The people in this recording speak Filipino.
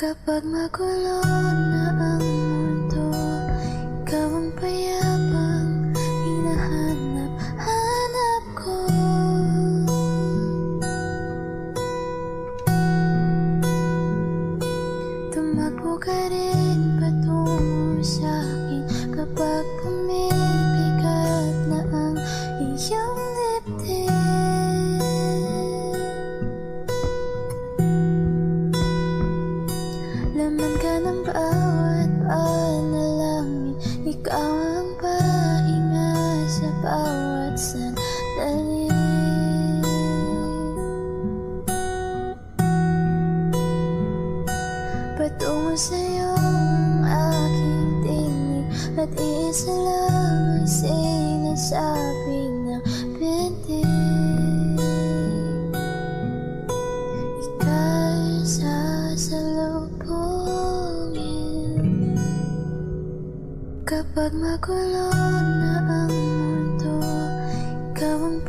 Kapag magulo na ang mundo, ikaw ang payapang hinahanap-hanap ko. Tumakbo ka rin patungo sa'kin kapag pumibigat na ang iyong dibdib. Laman ka ng bawat panalangin, ikaw ang pahinga sa bawat sandali. Patungo sa'yo ang aking tinig, at isa lang ay sinasabi ng bintig. Ika'y sasalubungin. Kapag magulo na ang mundo, ikaw ang